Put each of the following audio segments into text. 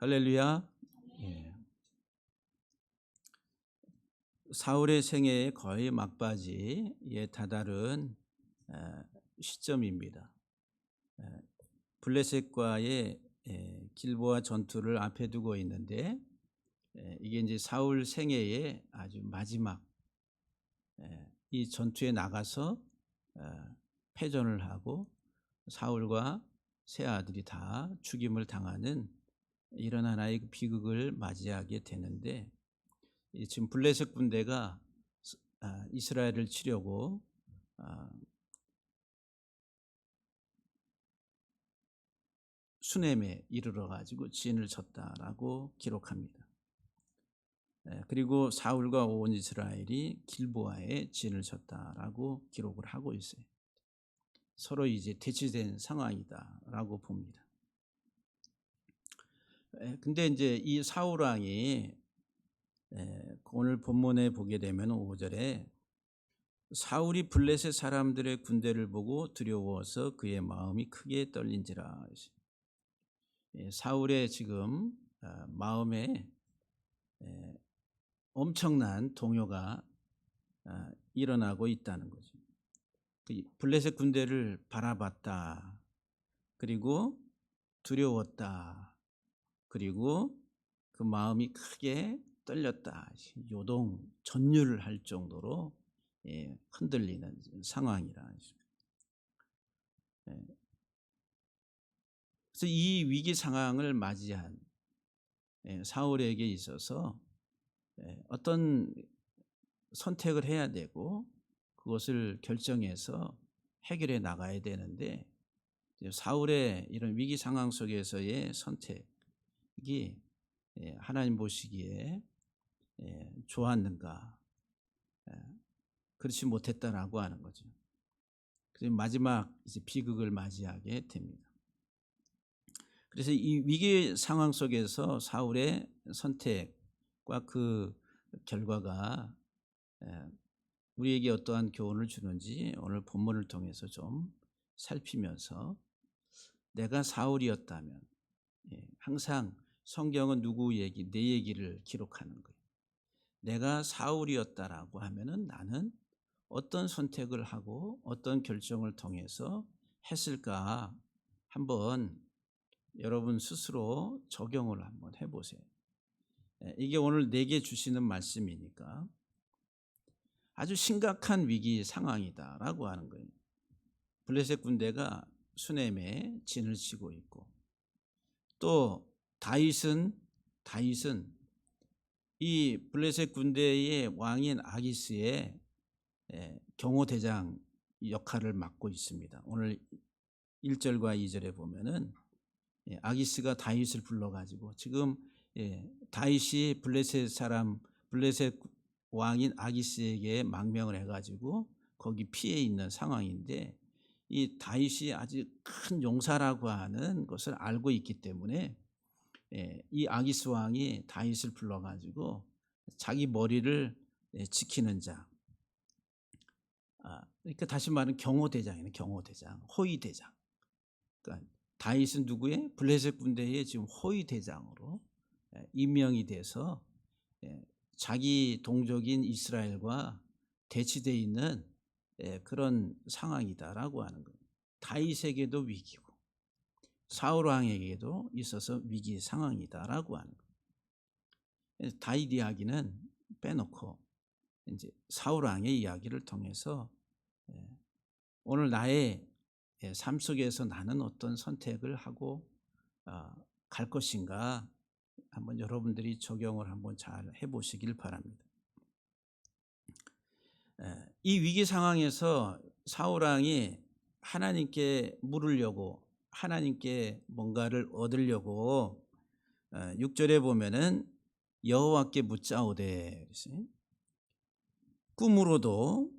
할렐루야. 예. 사울의 생애의 거의 막바지에 다다른 에, 시점입니다. 에, 블레셋과의 길보아 전투를 앞에 두고 있는데 이게 이제 사울 생애의 아주 마지막 이 전투에 나가서 패전을 하고 사울과 세 아들이 다 죽임을 당하는 이런 하나의 비극을 맞이하게 되는데 지금 블레셋 군대가 이스라엘을 치려고 아, 수넴에 이르러 가지고 진을 쳤다라고 기록합니다. 그리고 사울과 온 이스라엘이 길보아에 진을 쳤다라고 기록을 하고 있어요. 서로 이제 대치된 상황이다라고 봅니다. 근데 이제 이 사울 왕이 오늘 본문에 보게 되면 5절에 사울이 블레셋 사람들의 군대를 보고 두려워서 그의 마음이 크게 떨린지라. 사울의 지금 마음에 엄청난 동요가 일어나고 있다는 거죠. 블레셋 군대를 바라봤다. 그리고 두려웠다. 그리고 그 마음이 크게 떨렸다. 요동 전율을 할 정도로 흔들리는 상황이라. 그래서 이 위기 상황을 맞이한 사울에게 있어서 어떤 선택을 해야 되고 그것을 결정해서 해결해 나가야 되는데 사울의 이런 위기 상황 속에서의 선택이 하나님 보시기에 좋았는가, 그렇지 못했다라고 하는 거죠. 그래서 마지막 이제 비극을 맞이하게 됩니다. 그래서 이 위기 상황 속에서 사울의 선택과 그 결과가 우리에게 어떠한 교훈을 주는지 오늘 본문을 통해서 좀 살피면서 내가 사울이었다면, 항상 성경은 누구 얘기, 내 얘기를 기록하는 거예요. 내가 사울이었다라고 하면은 나는 어떤 선택을 하고 어떤 결정을 통해서 했을까 한번 여러분 스스로 적용을 한번 해보세요. 이게 오늘 내게 주시는 말씀이니까 아주 심각한 위기 상황이다라고 하는 거예요. 블레셋 군대가 수넴에 진을 치고 있고 또 다윗은 이 블레셋 군대의 왕인 아기스의 경호대장 역할을 맡고 있습니다. 오늘 1절과 2절에 보면은 아기스가 다윗을 불러가지고 지금 다윗이 블레셋 왕인 아기스에게 망명을 해가지고 거기 피해 있는 상황인데 이 다윗이 아주 큰 용사라고 하는 것을 알고 있기 때문에 이 아기스 왕이 다윗을 불러가지고 자기 머리를 지키는 자, 그러니까 다시 말하면 경호대장이네, 경호대장, 호위대장. 그러니까 다윗은 누구의? 블레셋 군대의 지금 호위대장으로 임명이 돼서 자기 동족인 이스라엘과 대치되어 있는 그런 상황이다라고 하는 거예요. 다윗에게도 위기고 사울 왕에게도 있어서 위기 상황이다라고 하는 거예요. 다윗 이야기는 빼놓고 이제 사울 왕의 이야기를 통해서 오늘 나의 삶 속에서 나는 어떤 선택을 하고 갈 것인가 한번 여러분들이 적용을 한번 잘 해보시길 바랍니다. 이 위기 상황에서 사울 왕이 하나님께 물으려고 하나님께 뭔가를 얻으려고 6절에 보면은 여호와께 묻자오되 꿈으로도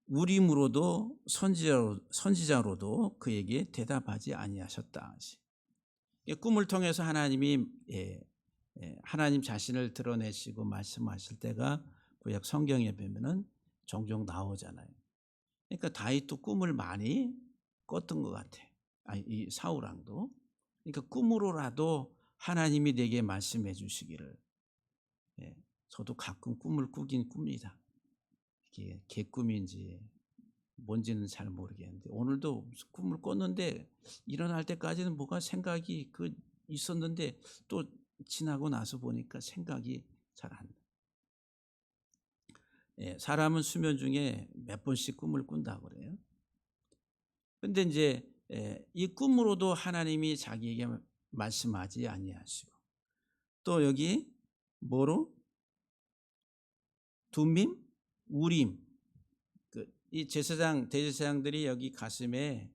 우림으로도 선지자로도 그에게 대답하지 아니하셨다. 꿈을 통해서 하나님이 하나님 자신을 드러내시고 말씀하실 때가 구약 성경에 보면은 종종 나오잖아요. 그러니까 다윗도 꿈을 많이 꿨던 것 같아. 이 사울 왕도. 그러니까 꿈으로라도 하나님이 내게 말씀해 주시기를. 저도 가끔 꿈을 꾸긴 꿉니다. 이게 개꿈인지 뭔지는 잘 모르겠는데 오늘도 무슨 꿈을 꿨는데 일어날 때까지는 뭐가 생각이 있었는데 또 지나고 나서 보니까 생각이 잘 안 나. 사람은 수면 중에 몇 번씩 꿈을 꾼다고 그래요. 근데 이제 이 꿈으로도 하나님이 자기에게 말씀하지 아니하시고 또 여기 뭐로? 둠밈, 우림. 이 제사장 대제사장들이 여기 가슴에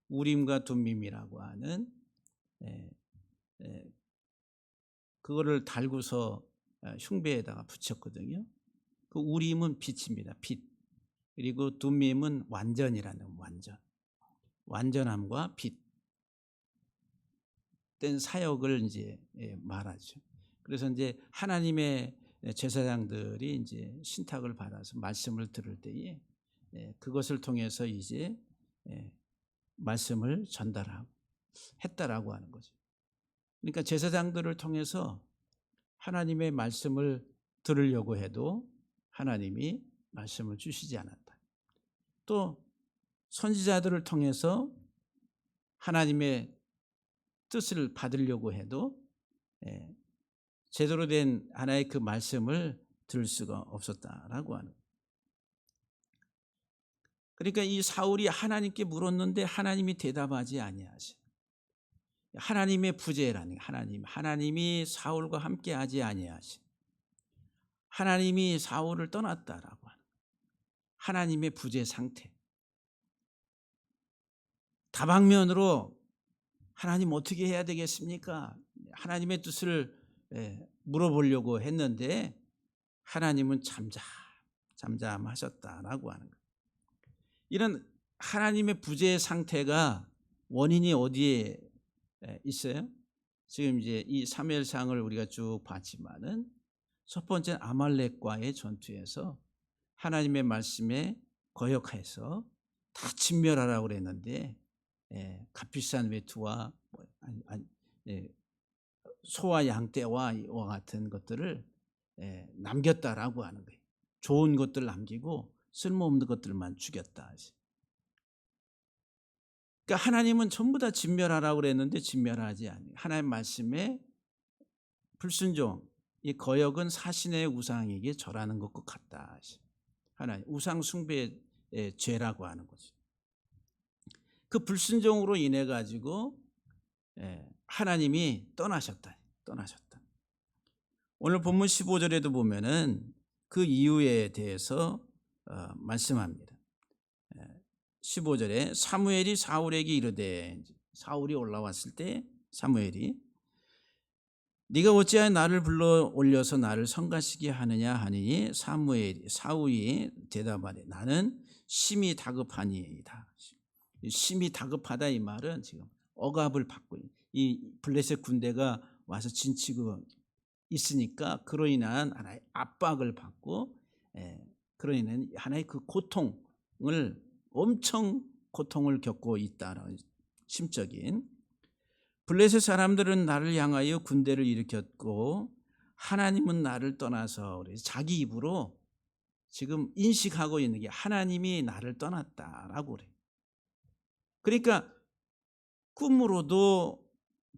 우림과 둠밈이라고 하는 그거를 달고서 흉배에다가 붙였거든요. 그 우림은 빛입니다. 빛. 그리고 둠밈은 완전이라는 완전함과 빛된 사역을 이제 말하죠. 그래서 이제 하나님의 제사장들이 이제 신탁을 받아서 말씀을 들을 때에 그것을 통해서 이제 말씀을 전달하고 했다라고 하는 거죠. 그러니까 제사장들을 통해서 하나님의 말씀을 들으려고 해도 하나님이 말씀을 주시지 않았다. 또 선지자들을 통해서 하나님의 뜻을 받으려고 해도 제대로 된 하나의 그 말씀을 들을 수가 없었다라고 하는. 그러니까 이 사울이 하나님께 물었는데 하나님이 대답하지 아니하시. 하나님의 부재라는 하나님이 사울과 함께하지 아니하시. 하나님이 사울을 떠났다라고 하는 하나님의 부재 상태. 다방면으로 하나님 어떻게 해야 되겠습니까? 하나님의 뜻을 물어보려고 했는데 하나님은 잠잠하셨다라고 하는 거예요. 이런 하나님의 부재 상태가 원인이 어디에 있어요? 지금 이제 이 사무엘상을 우리가 쭉 봤지만은 첫 번째 아말렉과의 전투에서 하나님의 말씀에 거역해서 다 진멸하라고 그랬는데 값비싼 외투와 소와 양떼와 이와 같은 것들을 남겼다라고 하는 거예요. 좋은 것들 남기고 쓸모없는 것들만 죽였다. 그러니까 하나님은 전부 다 진멸하라고 그랬는데 진멸하지 않아요. 하나님 말씀에 불순종, 이 거역은 사신의 우상에게 절하는 것과 같다. 하나님 우상 숭배의 죄라고 하는 거죠. 그 불순종으로 인해 가지고 하나님이 떠나셨다. 오늘 본문 15절에도 보면은 그 이유에 대해서 말씀합니다. 15절에 사무엘이 사울에게 이르되, 사울이 올라왔을 때 사무엘이 네가 어찌하여 나를 불러 올려서 나를 성가시게 하느냐 하니 사울이 대답하되 나는 심히 다급하니이다. 심히 다급하다 이 말은 지금 억압을 받고 이 블레셋 군대가 와서 진치고 있으니까 그로 인한 하나의 압박을 받고 그로 인한 하나의 그 엄청 고통을 겪고 있다는 심적인. 블레셋 사람들은 나를 향하여 군대를 일으켰고 하나님은 나를 떠나서 자기 입으로 지금 인식하고 있는 게 하나님이 나를 떠났다라고 그래요. 그러니까 꿈으로도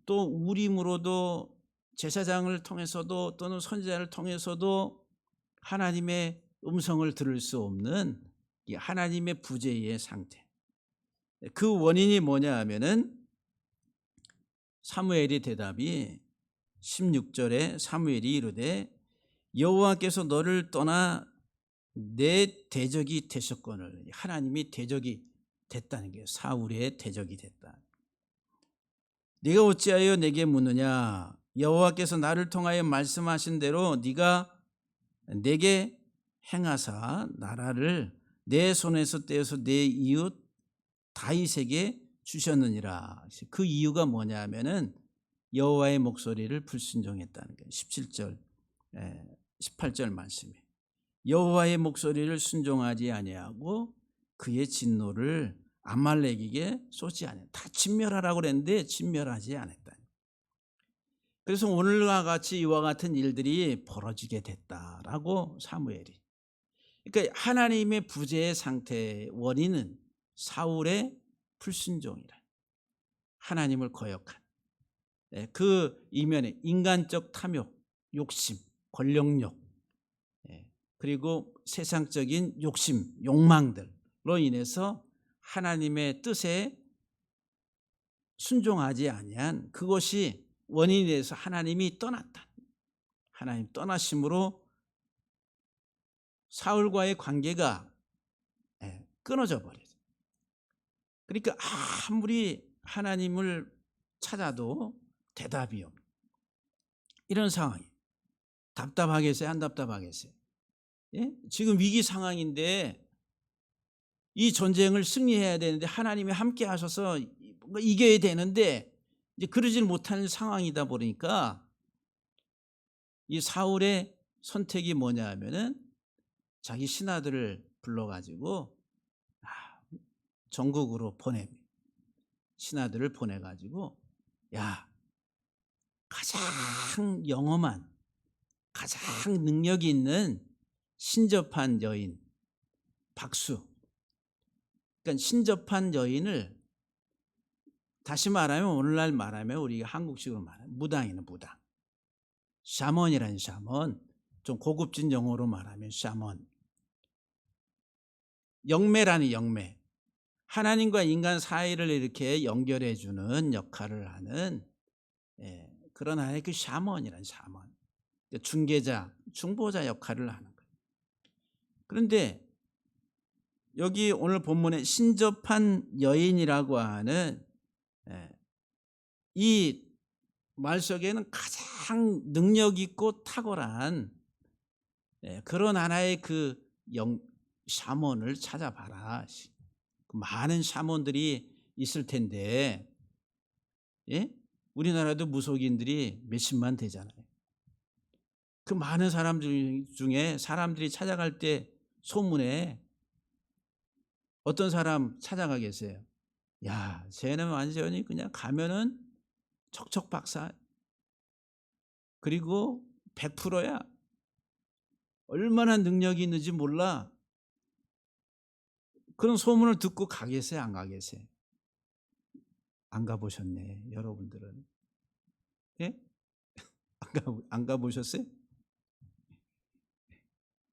또 우림으로도 제사장을 통해서도 또는 선지자를 통해서도 하나님의 음성을 들을 수 없는 하나님의 부재의 상태. 그 원인이 뭐냐 하면은 사무엘의 대답이 16절에 사무엘이 이르되 여호와께서 너를 떠나 내 대적이 되셨거늘. 하나님이 대적이 됐다는 게 사울의 대적이 됐다. 네가 어찌하여 내게 묻느냐? 여호와께서 나를 통하여 말씀하신 대로 네가 내게 행하사 나라를 내 손에서 떼어서 내 이웃 다윗에게 주셨느니라. 그 이유가 뭐냐 하면은 여호와의 목소리를 불순종했다는 거예요. 17절 18절 말씀에 여호와의 목소리를 순종하지 아니하고 그의 진노를 아말렉에게 쏘지 않았다. 다 진멸하라고 그랬는데 진멸하지 않았다. 그래서 오늘과 같이 이와 같은 일들이 벌어지게 됐다라고 사무엘이. 그러니까 하나님의 부재의 상태의 원인은 사울의 불순종이라. 하나님을 거역한 그 이면에 인간적 탐욕, 욕심, 권력욕, 그리고 세상적인 욕심, 욕망들로 인해서 하나님의 뜻에 순종하지 아니한 그것이 원인이 돼서 하나님이 떠났다. 하나님 떠나심으로 사울과의 관계가 끊어져 버려요. 그러니까 아무리 하나님을 찾아도 대답이 없는 이런 상황이 답답하겠어요? 안 답답하겠어요? 예? 지금 위기 상황인데 이 전쟁을 승리해야 되는데 하나님이 함께 하셔서 뭔가 이겨야 되는데 이제 그러질 못하는 상황이다 보니까 이 사울의 선택이 뭐냐 하면은 자기 신하들을 불러가지고 전국으로 보냅니다. 신하들을 보내가지고 야, 가장 영험한 가장 능력이 있는 신접한 여인 박수, 그러니까 신접한 여인을 다시 말하면 오늘날 말하면 우리가 한국식으로 말하면 무당이는 무당, 샤먼이라는 샤먼, 좀 고급진 영어로 말하면 샤먼, 영매라는 영매, 하나님과 인간 사이를 이렇게 연결해 주는 역할을 하는 그런 하나의 그 샤먼이라는 샤먼, 중개자, 중보자 역할을 하는 거예요. 그런데 여기 오늘 본문에 신접한 여인이라고 하는 이 말 속에는 가장 능력 있고 탁월한 그런 하나의 그 샤먼을 찾아봐라. 많은 샤먼들이 있을 텐데 우리나라도 무속인들이 몇십만 되잖아요. 그 많은 사람들 중에 사람들이 찾아갈 때 소문에 어떤 사람 찾아가겠어요? 야, 쟤는 완전히 그냥 가면은 척척박사, 그리고 100%야. 얼마나 능력이 있는지 몰라. 그런 소문을 듣고 가겠어요? 안 가겠어요? 안 가보셨네, 여러분들은. 예? 안 가보셨어요?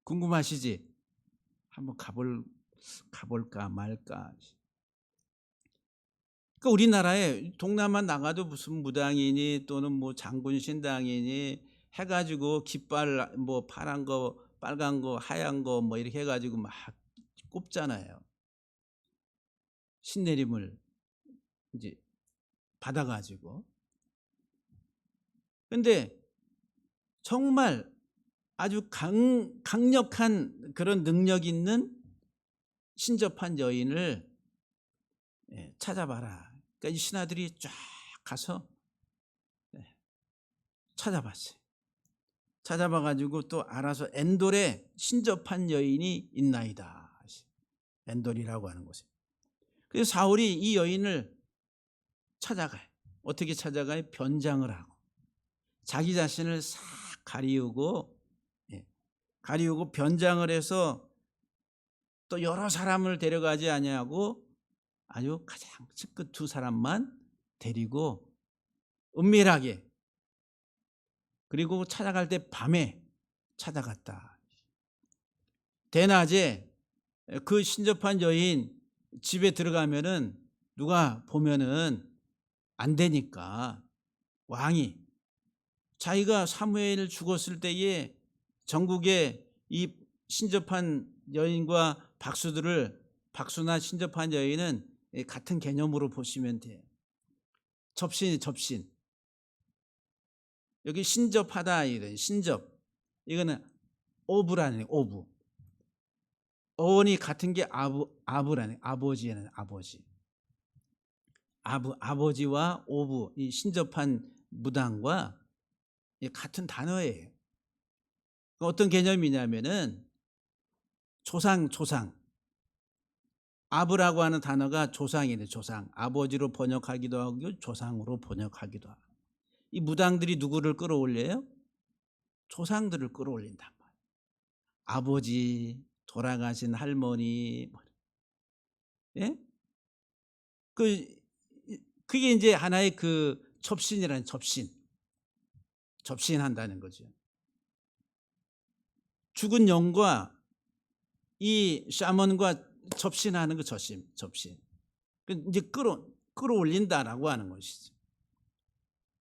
궁금하시지? 한번 가볼까 말까. 그러니까 우리나라에 동남아 나가도 무슨 무당이니 또는 뭐 장군 신당이니 해가지고 깃발 뭐 파란 거, 빨간 거, 하얀 거 뭐 이렇게 해가지고 막 꼽잖아요. 신내림을 이제 받아가지고. 근데 정말 아주 강력한 그런 능력 있는 신접한 여인을 찾아봐라. 그러니까 이 신하들이 쫙 가서 찾아봤어요. 찾아봐가지고 또 알아서 엔돌에 신접한 여인이 있나이다. 엔돌이라고 하는 곳에. 그래서 사울이 이 여인을 찾아가요. 어떻게 찾아가요? 변장을 하고 자기 자신을 싹 가리우고 변장을 해서 또 여러 사람을 데려가지 아니하고 아주 가장 측근 두 사람만 데리고 은밀하게, 그리고 찾아갈 때 밤에 찾아갔다. 대낮에 그 신접한 여인 집에 들어가면은 누가 보면은 안 되니까 왕이 자기가 사무엘 죽었을 때에 전국에 이 신접한 여인과 박수나 신접한 여인은 같은 개념으로 보시면 돼요. 접신. 여기 신접하다 이런 신접, 이거는 오브라는 오브. 어원이 같은 게 아부라는 아버지에는 아버지. 아버지와 오브, 이 신접한 무당과 같은 단어예요. 어떤 개념이냐면은 조상, 아브라고 하는 단어가 조상이래. 조상. 아버지로 번역하기도 하고 조상으로 번역하기도 하고. 이 무당들이 누구를 끌어올려요? 조상들을 끌어올린단 말이에요. 아버지, 돌아가신 할머니. 예? 그게 이제 하나의 그 접신이라는 접신한다는 거죠. 죽은 영과 이 샤먼과 접신하는 거 접신. 이제 끌어올린다라고 하는 것이죠.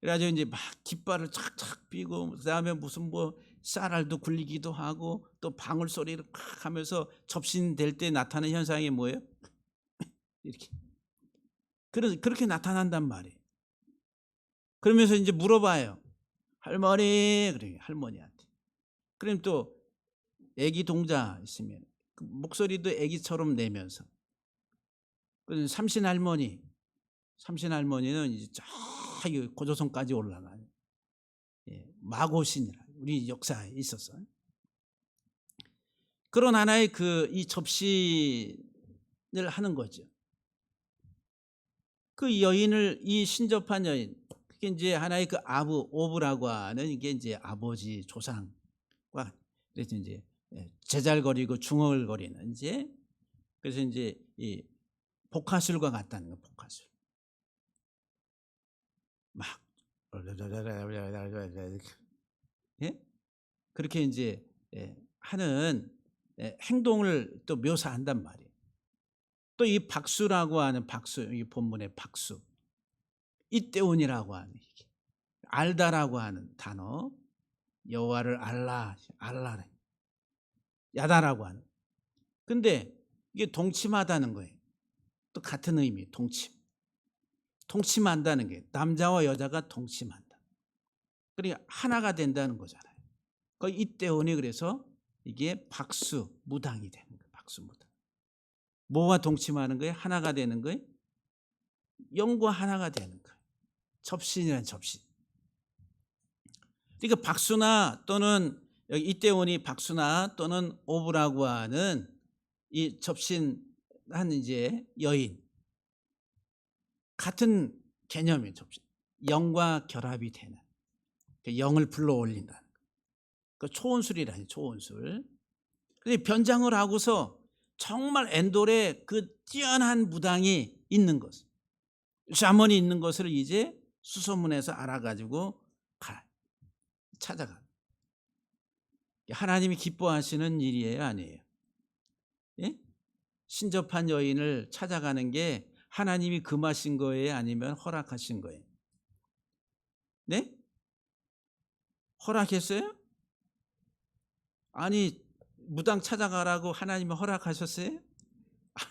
그래가지고 이제 막 깃발을 착착 삐고 그다음에 무슨 뭐 쌀알도 굴리기도 하고 또 방울 소리를 팍 하면서 접신될 때 나타나는 현상이 뭐예요? 이렇게. 그렇게 나타난단 말이에요. 그러면서 이제 물어봐요. 할머니, 그래 할머니한테. 그럼 또 애기 동자 있으면 그 목소리도 애기처럼 내면서. 삼신 할머니는 이제 저기 고조선까지 올라가요. 마고신이라 우리 역사에 있었어요. 그런 하나의 이 접신을 하는 거죠. 그 여인을 이 신접한 여인, 그게 이제 하나의 그 오브라고 하는 이게 이제 아버지 조상과 그래서 이제 제잘거리고 중얼거리는 이제 그래서 이제 이 복화술과 같다는 거. 복화술 막 예? 그렇게 이제 하는 행동을 또 묘사한단 말이에요. 또 이 박수라고 하는 이 본문의 박수, 이때온이라고 하는 알다라고 하는 단어, 여호와를 알라 야다라고 하는. 근데 이게 동침하다는 거예요. 또 같은 의미, 동침한다는 게 남자와 여자가 동침한다. 그러니까 하나가 된다는 거잖아요. 그 이때온이 그래서 이게 박수 무당이 되는 거예요. 박수 무당. 뭐와 동침하는 거예요? 하나가 되는 거예요. 영과 하나가 되는 거예요. 접신이란 접신. 그러니까 박수나 또는 여기 이때온이 박수나 또는 오브라고 하는 이 접신한 이제 여인 같은 개념의 접신. 영과 결합이 되는 영을 불러올린다는 거. 그 초혼술이라니 초혼술. 근데 변장을 하고서 정말 엔돌에 그 뛰어난 무당이 있는 것, 샤먼이 있는 것을 이제 수소문해서 알아가지고 찾아가. 하나님이 기뻐하시는 일이에요, 아니에요? 예? 신접한 여인을 찾아가는 게 하나님이 금하신 거예요, 아니면 허락하신 거예요? 네? 허락했어요? 아니 무당 찾아가라고 하나님이 허락하셨어요?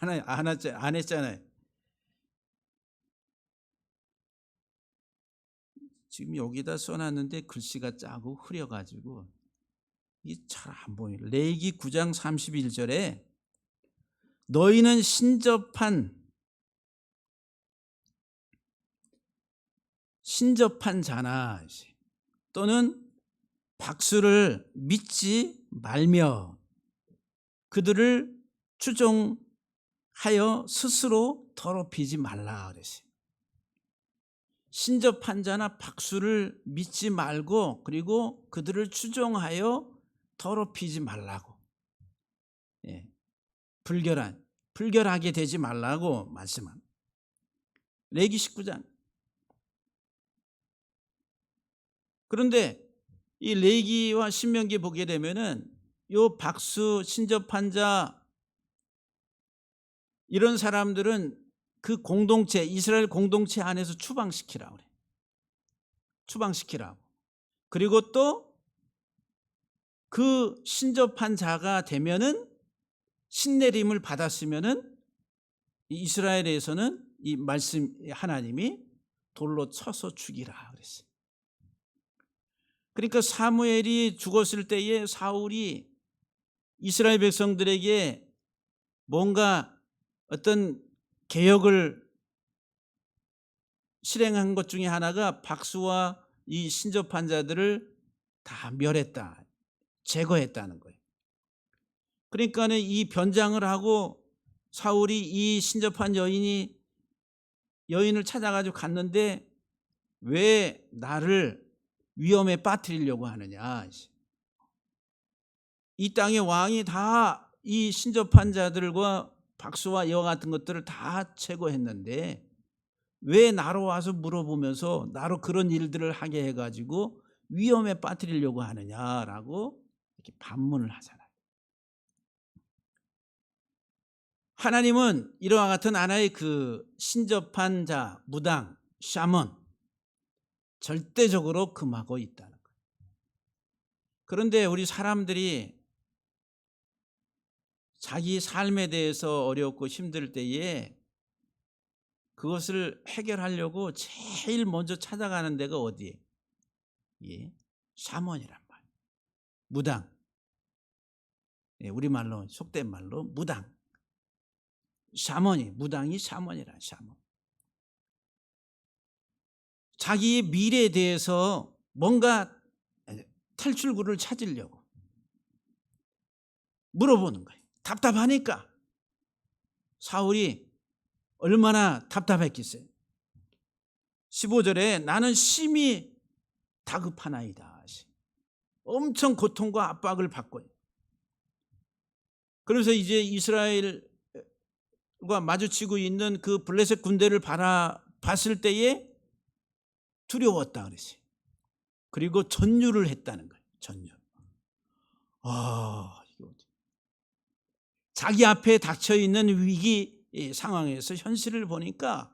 안 했잖아요. 지금 여기다 써놨는데 글씨가 짜고 흐려가지고 이게 잘 안 보여요. 레위기 9장 31절에 너희는 신접한 자나 또는 박수를 믿지 말며 그들을 추종하여 스스로 더럽히지 말라 그랬어요. 신접한 자나 박수를 믿지 말고 그리고 그들을 추종하여 더럽히지 말라고. 불결하게 되지 말라고 말씀합니다. 레위기 19장. 그런데 이 레위기와 신명기 보게 되면은 요 박수 신접한 자 이런 사람들은 그 공동체 이스라엘 공동체 안에서 추방시키라고 그래. 추방시키라고. 그리고 또 그 신접한 자가 되면은 신내림을 받았으면은 이스라엘에서는 이 말씀 하나님이 돌로 쳐서 죽이라 그랬어요. 그러니까 사무엘이 죽었을 때에 사울이 이스라엘 백성들에게 뭔가 어떤 개혁을 실행한 것 중에 하나가 박수와 이 신접한 자들을 다 멸했다, 제거했다는 거예요. 그러니까 이 변장을 하고 사울이 이 신접한 여인을 찾아가지고 갔는데 왜 나를 위험에 빠뜨리려고 하느냐. 이 땅의 왕이 다 이 신접한 자들과 박수와 여와 같은 것들을 다 제거했는데 왜 나로 와서 물어보면서 나로 그런 일들을 하게 해가지고 위험에 빠뜨리려고 하느냐라고 이렇게 반문을 하잖아요. 하나님은 이와 같은 하나의 그 신접한 자, 무당, 샤먼 절대적으로 금하고 있다는 거예요. 그런데 우리 사람들이 자기 삶에 대해서 어렵고 힘들 때에 그것을 해결하려고 제일 먼저 찾아가는 데가 어디에? 예, 샤먼이란 말이에요. 무당. 예, 우리말로 속된 말로 무당. 샤먼이, 무당이 샤먼이란 샤먼. 자기의 미래에 대해서 뭔가 탈출구를 찾으려고 물어보는 거예요. 답답하니까. 사울이 얼마나 답답했겠어요. 15절에 나는 심히 다급하나이다. 엄청 고통과 압박을 받고, 그래서 이제 이스라엘과 마주치고 있는 그 블레셋 군대를 봤을 때에 두려웠다 그랬어요. 그리고 전율을 했다는 거예요. 전율. 자기 앞에 닥쳐 있는 위기 상황에서 현실을 보니까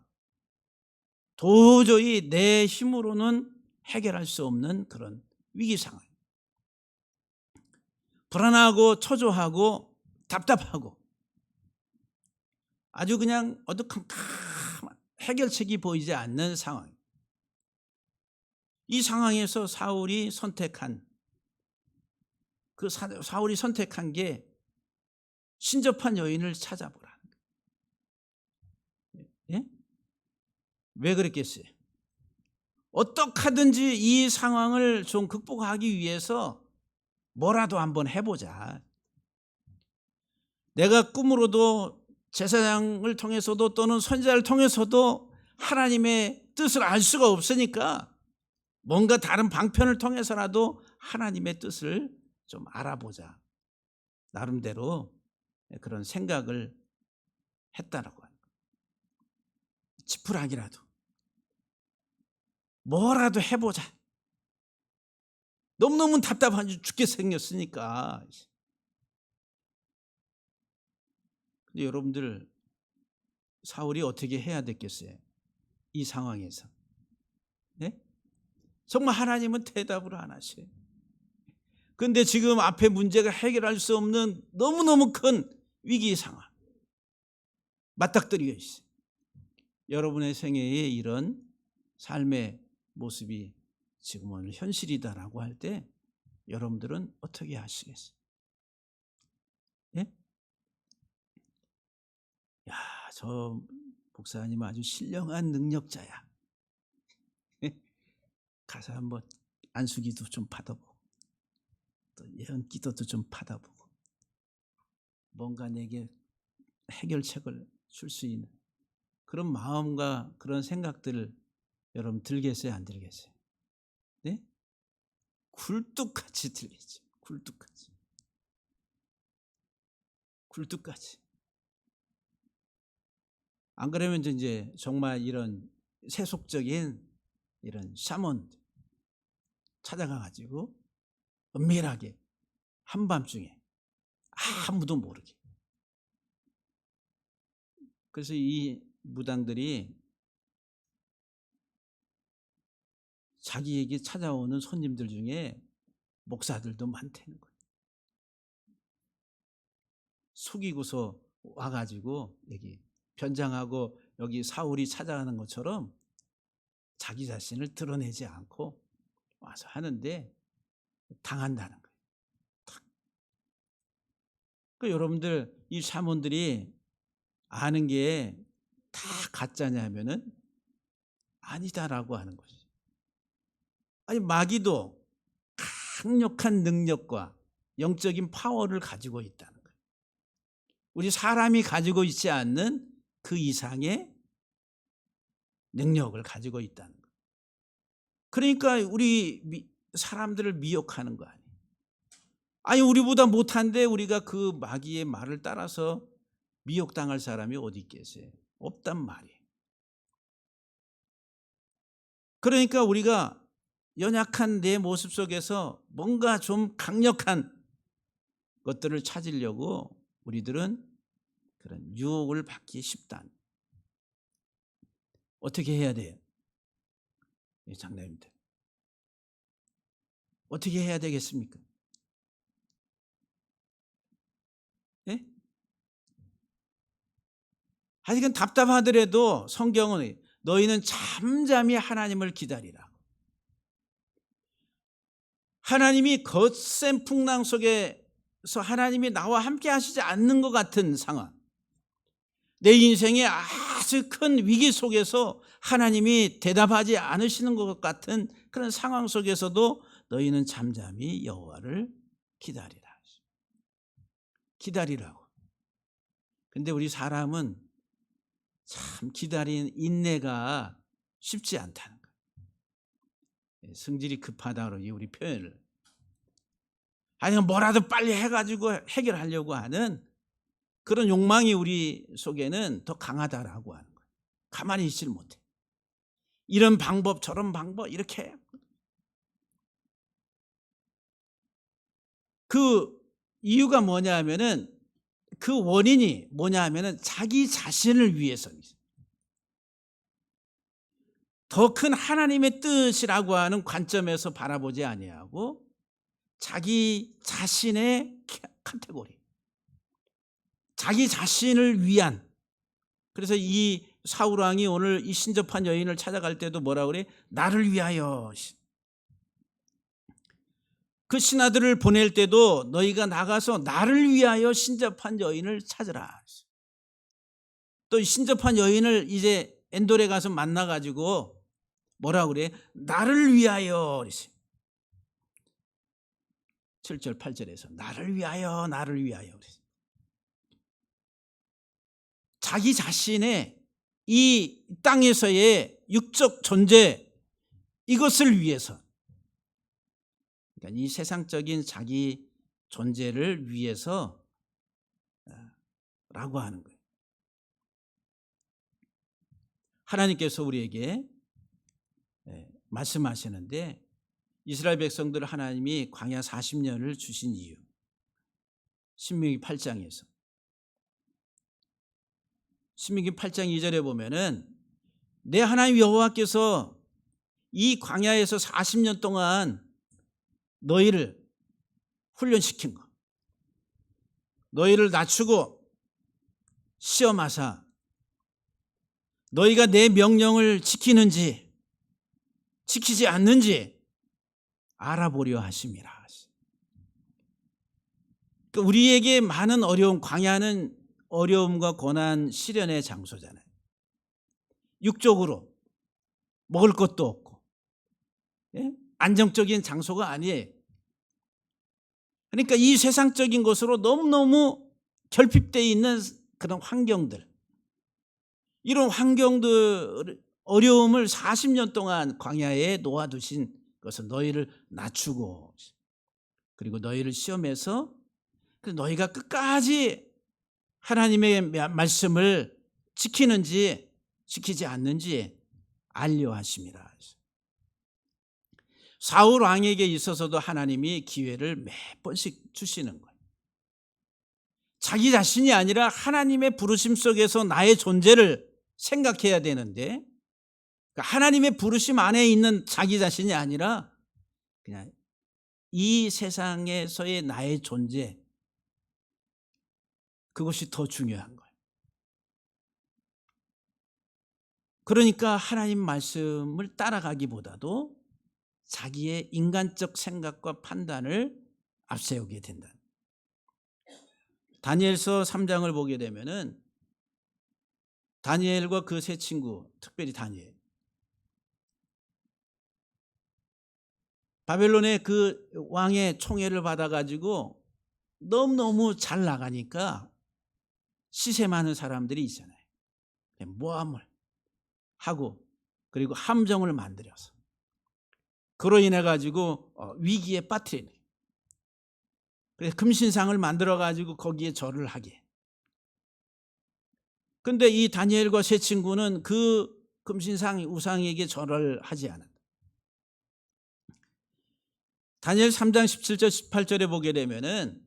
도저히 내 힘으로는 해결할 수 없는 그런 위기 상황. 불안하고 초조하고 답답하고 아주 그냥 어두컴컴한 해결책이 보이지 않는 상황. 이 상황에서 사울이 선택한 게 신접한 여인을 찾아보라는 거예요. 예? 왜 그랬겠어요? 어떻게 하든지 이 상황을 좀 극복하기 위해서 뭐라도 한번 해보자. 내가 꿈으로도 제사장을 통해서도 또는 선지자를 통해서도 하나님의 뜻을 알 수가 없으니까 뭔가 다른 방편을 통해서라도 하나님의 뜻을 좀 알아보자. 나름대로 그런 생각을 했다라고 합니다. 지푸라기라도 뭐라도 해보자. 너무너무 답답한 죽게 생겼으니까. 근데 여러분들, 사울이 어떻게 해야 됐겠어요? 이 상황에서. 네? 정말 하나님은 대답을 안 하셔요. 그런데 지금 앞에 문제가 해결할 수 없는 너무너무 큰 위기 상황 맞닥뜨려 있어요. 여러분의 생애에 이런 삶의 모습이 지금 오늘 현실이다라고 할 때 여러분들은 어떻게 하시겠어요? 예? 야, 저 목사님 아주 신령한 능력자야. 가서 한번 안수기도 좀 받아보고 또 예언 기도도 좀 받아보고 뭔가 내게 해결책을 줄 수 있는 그런 마음과 그런 생각들을 여러분 들겠어요, 안 들겠어요? 네? 굴뚝같이 들겠죠. 굴뚝같이. 안 그러면 이제 정말 이런 세속적인 이런 샤먼 찾아가 가지고 은밀하게 한밤중에 아무도 모르게. 그래서 이 무당들이 자기에게 찾아오는 손님들 중에 목사들도 많다는 거예요. 속이고서 와가지고 여기 변장하고 여기 사울이 찾아가는 것처럼 자기 자신을 드러내지 않고 와서 하는데 당한다는 거예요. 그 여러분들 이 샤먼들이 아는 게 다 가짜냐면은 아니다라고 하는 거죠. 아니 마귀도 강력한 능력과 영적인 파워를 가지고 있다는 거예요. 우리 사람이 가지고 있지 않는 그 이상의 능력을 가지고 있다는 거예요. 그러니까 우리 사람들을 미혹하는 거 아니에요. 아니 우리보다 못한데 우리가 그 마귀의 말을 따라서 미혹당할 사람이 어디 있겠어요? 없단 말이에요. 그러니까 우리가 연약한 내 모습 속에서 뭔가 좀 강력한 것들을 찾으려고 우리들은 그런 유혹을 받기 쉽다. 어떻게 해야 돼요? 장로님들. 어떻게 해야 되겠습니까? 예? 하여간 답답하더라도 성경은 너희는 잠잠히 하나님을 기다리라. 하나님이 거센 풍랑 속에서 하나님이 나와 함께 하시지 않는 것 같은 상황, 내 인생의 아주 큰 위기 속에서 하나님이 대답하지 않으시는 것 같은 그런 상황 속에서도 너희는 잠잠히 여호와를 기다리라. 기다리라고. 근데 우리 사람은 참 기다리는 인내가 쉽지 않다는 거예요. 성질이 급하다고 우리 표현을. 아니 뭐라도 빨리 해가지고 해결하려고 하는 그런 욕망이 우리 속에는 더 강하다라고 하는 거예요. 가만히 있질 못해. 이런 방법 저런 방법 이렇게. 그 이유가 뭐냐 하면은 그 원인이 뭐냐 하면은 자기 자신을 위해서입니다. 더 큰 하나님의 뜻이라고 하는 관점에서 바라보지 아니하고 자기 자신의 카테고리, 자기 자신을 위한. 그래서 이 사울왕이 오늘 이 신접한 여인을 찾아갈 때도 뭐라 그래? 나를 위하여. 그 신하들을 보낼 때도 너희가 나가서 나를 위하여 신접한 여인을 찾으라. 또 신접한 여인을 이제 엔돌에 가서 만나가지고 뭐라 그래? 나를 위하여. 7절 8절에서 나를 위하여 나를 위하여. 자기 자신의 이 땅에서의 육적 존재 이것을 위해서, 그러니까 이 세상적인 자기 존재를 위해서 라고 하는 거예요. 하나님께서 우리에게 말씀하시는데 이스라엘 백성들 하나님이 광야 40년을 주신 이유, 신명기 8장에서 신명기 8장 2절에 보면은 내 하나님 여호와께서 이 광야에서 40년 동안 너희를 훈련시킨 것, 너희를 낮추고 시험하사 너희가 내 명령을 지키는지 지키지 않는지 알아보려 하심이라. 그러니까 우리에게 많은 어려움, 광야는 어려움과 고난, 시련의 장소잖아요. 육적으로 먹을 것도 없고, 예? 안정적인 장소가 아니에요. 그러니까 이 세상적인 것으로 너무너무 결핍되어 있는 그런 환경들, 이런 환경들, 어려움을 40년 동안 광야에 놓아두신 것은 너희를 낮추고, 그리고 너희를 시험해서 너희가 끝까지 하나님의 말씀을 지키는지 지키지 않는지 알려 하심이라. 사울 왕에게 있어서도 하나님이 기회를 몇 번씩 주시는 거예요. 자기 자신이 아니라 하나님의 부르심 속에서 나의 존재를 생각해야 되는데, 하나님의 부르심 안에 있는 자기 자신이 아니라 그냥 이 세상에서의 나의 존재, 그것이 더 중요한 거예요. 그러니까 하나님 말씀을 따라가기보다도 자기의 인간적 생각과 판단을 앞세우게 된다. 다니엘서 3장을 보게 되면은 다니엘과 그 세 친구, 특별히 다니엘, 바벨론의 그 왕의 총애를 받아가지고 너무너무 잘 나가니까 시세 많은 사람들이 있잖아요. 모함을 하고 그리고 함정을 만들어서 그로 인해 가지고 위기에 빠뜨리는 거예요. 그래서 금신상을 만들어 가지고 거기에 절을 하게. 근데 이 다니엘과 세 친구는 그 금신상 우상에게 절을 하지 않았다. 다니엘 3장 17절 18절에 보게 되면은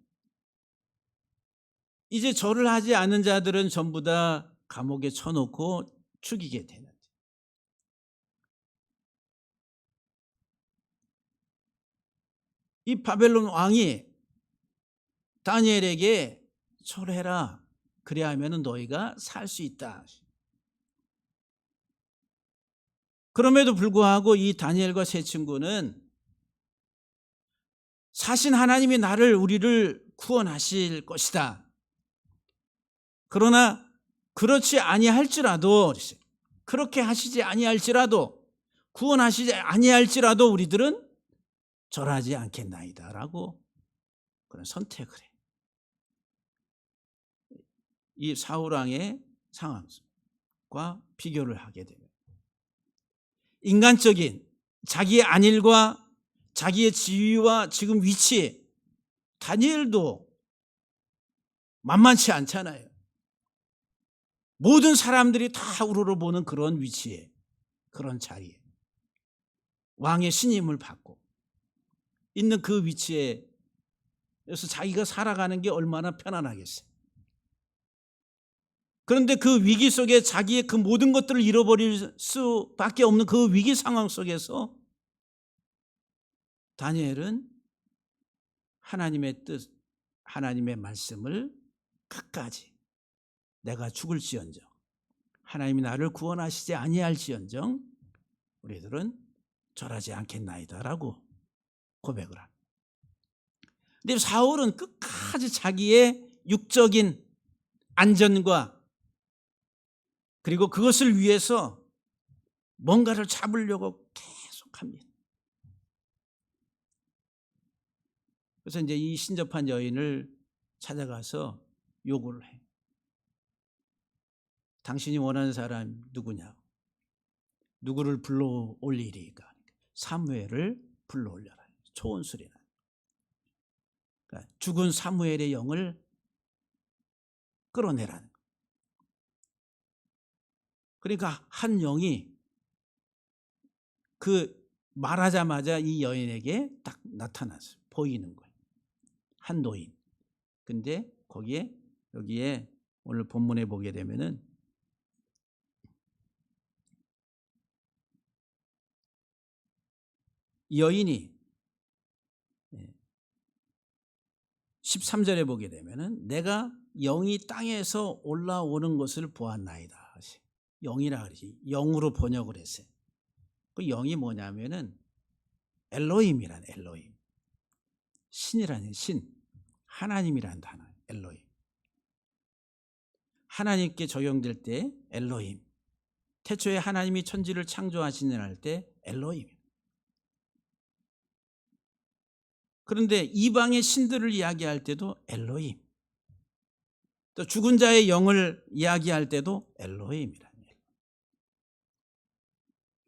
이제 절을 하지 않은 자들은 전부 다 감옥에 쳐놓고 죽이게 되는. 이 바벨론 왕이 다니엘에게 절해라. 그래야 하면 너희가 살 수 있다. 그럼에도 불구하고 이 다니엘과 세 친구는 사신 하나님이 우리를 구원하실 것이다. 그러나 그렇지 아니할지라도, 그렇게 하시지 아니할지라도, 구원하시지 아니할지라도 우리들은 절하지 않겠나이다 라고 그런 선택을 해. 이 사울왕의 상황과 비교를 하게 됩니다. 인간적인 자기의 안일과 자기의 지위와 지금 위치, 다니엘도 만만치 않잖아요. 모든 사람들이 다 우러러보는 그런 위치에, 그런 자리에 왕의 신임을 받고 있는 그 위치에 그래서 자기가 살아가는 게 얼마나 편안하겠어요. 그런데 그 위기 속에 자기의 그 모든 것들을 잃어버릴 수밖에 없는 그 위기 상황 속에서 다니엘은 하나님의 뜻, 하나님의 말씀을 끝까지 내가 죽을지언정 하나님이 나를 구원하시지 아니할지언정 우리들은 절하지 않겠나이다 라고 고백을 합니다. 근데 사울은 끝까지 자기의 육적인 안전과 그리고 그것을 위해서 뭔가를 잡으려고 계속합니다. 그래서 이제 이 신접한 여인을 찾아가서 요구를 해. 당신이 원하는 사람 누구냐? 누구를 불러 올리리까? 사무엘을 불러 올려라. 초원수리나. 그러니까 죽은 사무엘의 영을 끌어내라는. 그러니까 한 영이 그 말하자마자 이 여인에게 딱 나타났어요. 보이는 거예요. 한 노인. 근데 여기에 오늘 본문에 보게 되면은 여인이 13절에 보게 되면은 내가 영이 땅에서 올라오는 것을 보았나이다. 영이라 그러지. 영으로 번역을 했어요. 그 영이 뭐냐면은 엘로힘이란 엘로힘. 신이라는 신. 하나님이란 단어. 엘로힘. 하나님께 적용될 때 엘로힘. 태초에 하나님이 천지를 창조하시는 할 때 엘로힘. 그런데 이방의 신들을 이야기할 때도 엘로힘. 또 죽은 자의 영을 이야기할 때도 엘로힘이란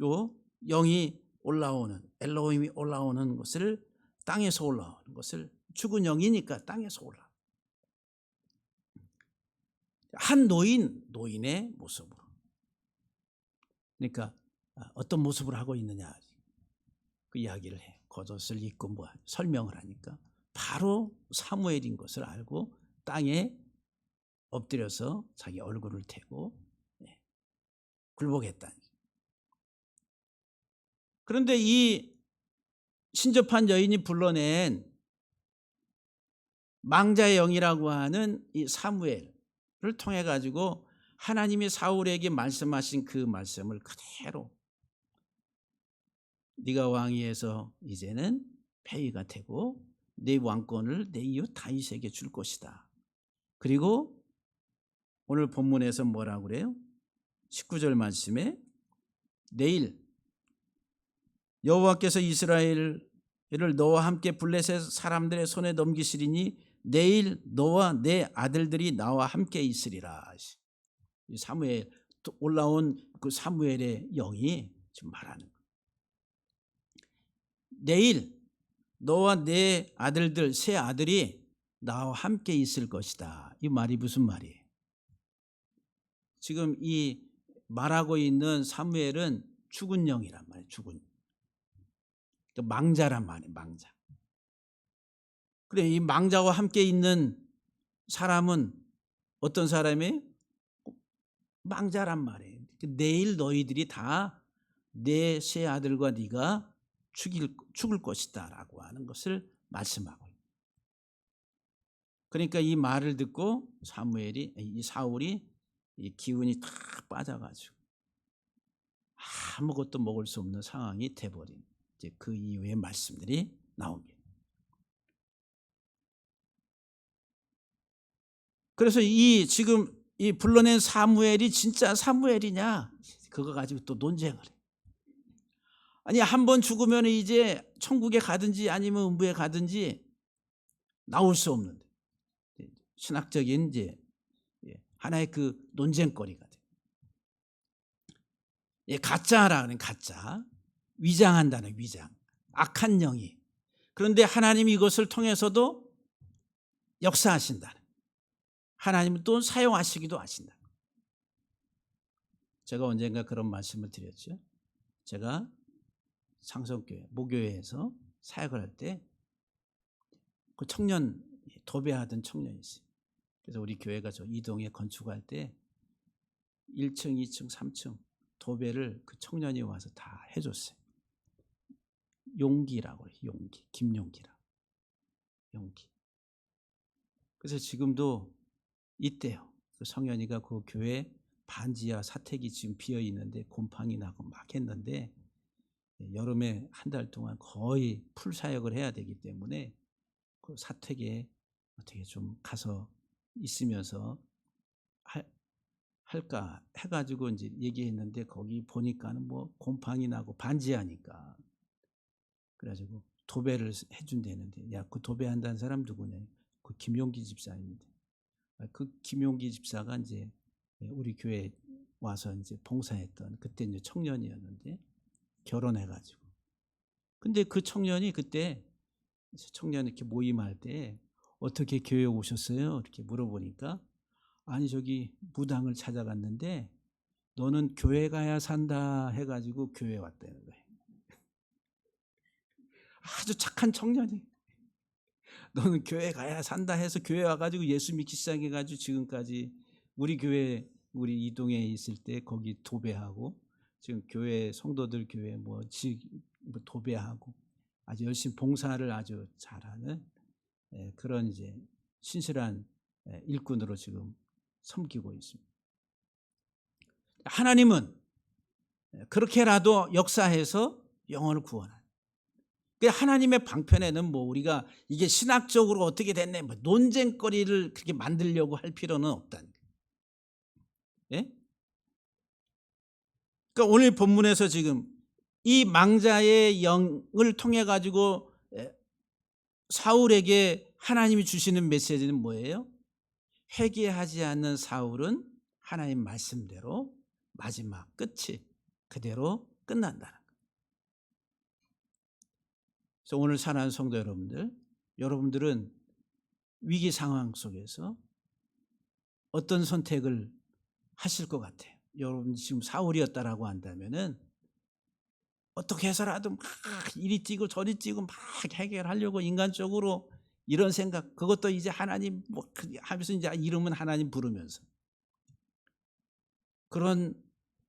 요 영이 올라오는 엘로힘이 올라오는 것을 땅에서 올라오는 것을 죽은 영이니까 땅에서 올라. 한 노인의 모습으로. 그러니까 어떤 모습을 하고 있느냐 그 이야기를 해. 겉옷을 입고 설명을 하니까 바로 사무엘인 것을 알고 땅에 엎드려서 자기 얼굴을 대고 굴복했다. 그런데 이 신접한 여인이 불러낸 망자의 영이라고 하는 이 사무엘을 통해 가지고 하나님이 사울에게 말씀하신 그 말씀을 그대로 네가 왕위에서 이제는 폐위가 되고 네 왕권을 내 이웃 다윗에게 줄 것이다. 그리고 오늘 본문에서 뭐라고 그래요? 19절 말씀에 내일 여호와께서 이스라엘을 너와 함께 블레셋 사람들의 손에 넘기시리니 내일 너와 내 아들들이 나와 함께 있으리라. 이 사무엘 올라온 그 사무엘의 영이 지금 말하는 거예요. 내일 너와 내 아들들 세 아들이 나와 함께 있을 것이다. 이 말이 무슨 말이에요? 지금 이 말하고 있는 사무엘은 죽은 영이란 말이에요. 죽은 망자란 말이에요. 망자. 그래, 이 망자와 함께 있는 사람은 어떤 사람이에요? 망자란 말이에요. 내일 너희들이 다 내 세 아들과 네가 죽을 것이다 라고 하는 것을 말씀하고 있어요. 그러니까 이 말을 듣고 이 사울이 이 기운이 탁 빠져가지고 아무것도 먹을 수 없는 상황이 돼버린 이제 그 이후의 말씀들이 나옵니다. 그래서 지금 이 불러낸 사무엘이 진짜 사무엘이냐 그거 가지고 또 논쟁을 해. 아니 한 번 죽으면 이제 천국에 가든지 아니면 음부에 가든지 나올 수 없는데 신학적인 이제 하나의 그 논쟁거리가 돼. 가짜라 그러는 가짜, 위장한다는 위장, 악한 영이. 그런데 하나님이 이것을 통해서도 역사하신다는. 하나님은 또 사용하시기도 하신다. 제가 언젠가 그런 말씀을 드렸죠. 제가 상성교회, 모교회에서 사역을 할 때 그 청년, 도배하던 청년이 있어요. 그래서 우리 교회가 저 이동에 건축할 때 1층, 2층, 3층 도배를 그 청년이 와서 다 해줬어요. 용기라고 해요. 용기, 김용기라고. 용기. 그래서 지금도 있대요. 그 성현이가 그 교회 반지하 사택이 지금 비어 있는데 곰팡이 나고 막 했는데 여름에 한 달 동안 거의 풀 사역을 해야 되기 때문에 그 사택에 어떻게 좀 가서 있으면서 할까 해가지고 이제 얘기했는데 거기 보니까는 뭐 곰팡이 나고 반지하니까 그래가지고 도배를 해준다는데 야, 그 도배한다는 사람 누구냐? 그 김용기 집사입니다. 그 김용기 집사가 이제 우리 교회 와서 이제 봉사했던 그때 이제 청년이었는데 결혼해가지고 근데 그 청년이 그때 청년 이렇게 모임할 때 어떻게 교회 오셨어요? 이렇게 물어보니까 아니 저기 무당을 찾아갔는데 너는 교회 가야 산다 해가지고 교회 왔다는 거예요. 아주 착한 청년이 너는 교회 가야 산다 해서 교회 와가지고 예수 믿기 시작해가지고 지금까지 우리 교회 우리 이동에 있을 때 거기 도배하고 지금 교회 성도들 교회 뭐 도배하고 아주 열심히 봉사를 아주 잘하는 그런 이제 신실한 일꾼으로 지금 섬기고 있습니다. 하나님은 그렇게라도 역사해서 영혼을 구원하는. 하나님의 방편에는 뭐 우리가 이게 신학적으로 어떻게 됐네 뭐 논쟁거리를 그렇게 만들려고 할 필요는 없다는 거예요. 예? 그러니까 오늘 본문에서 지금 이 망자의 영을 통해 가지고 사울에게 하나님이 주시는 메시지는 뭐예요? 회개하지 않는 사울은 하나님 말씀대로 마지막 끝이 그대로 끝난다는 거예요. 그래서 오늘 사랑하는 성도 여러분들은 위기 상황 속에서 어떤 선택을 하실 것 같아요? 여러분 지금 사울이었다라고 한다면은 어떻게 해서라도 막 이리 뛰고 저리 뛰고 막 해결하려고 인간적으로 이런 생각, 그것도 이제 하나님 뭐 하면서 이제 이름은 하나님 부르면서 그런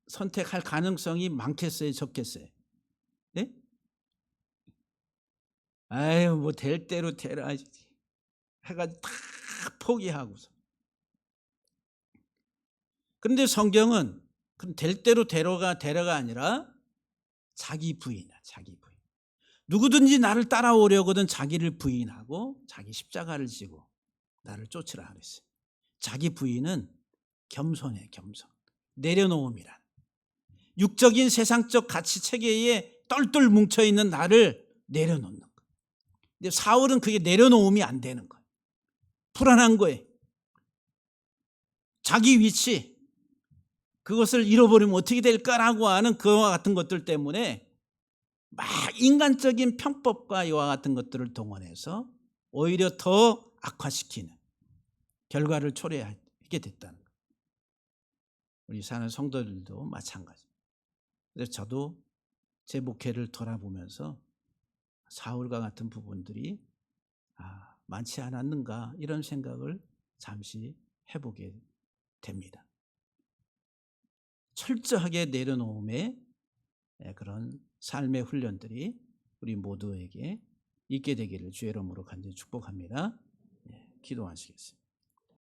선택할 가능성이 많겠어요, 적겠어요? 네? 아유 뭐 될 대로 되라 해가지고 다 포기하고서. 그런데 성경은 그럼 될 대로 되라가 아니라 자기 부인이야, 자기 부인. 누구든지 나를 따라오려거든 자기를 부인하고 자기 십자가를 지고 나를 쫓으라 그랬어요. 자기 부인은 겸손해, 겸손. 내려놓음이란. 육적인 세상적 가치 체계에 똘똘 뭉쳐있는 나를 내려놓는 거예요. 근데 사울은 그게 내려놓음이 안 되는 거예요. 불안한 거예요. 자기 위치, 그것을 잃어버리면 어떻게 될까라고 하는 그와 같은 것들 때문에 막 인간적인 편법과 이와 같은 것들을 동원해서 오히려 더 악화시키는 결과를 초래하게 됐다는 거예요. 우리 사는 성도들도 마찬가지입니다. 그래서 저도 제 목회를 돌아보면서 사울과 같은 부분들이 많지 않았는가 이런 생각을 잠시 해보게 됩니다. 철저하게 내려놓음의 그런 삶의 훈련들이 우리 모두에게 있게 되기를 주의 이름으로 간절히 축복합니다. 기도하시겠습니다.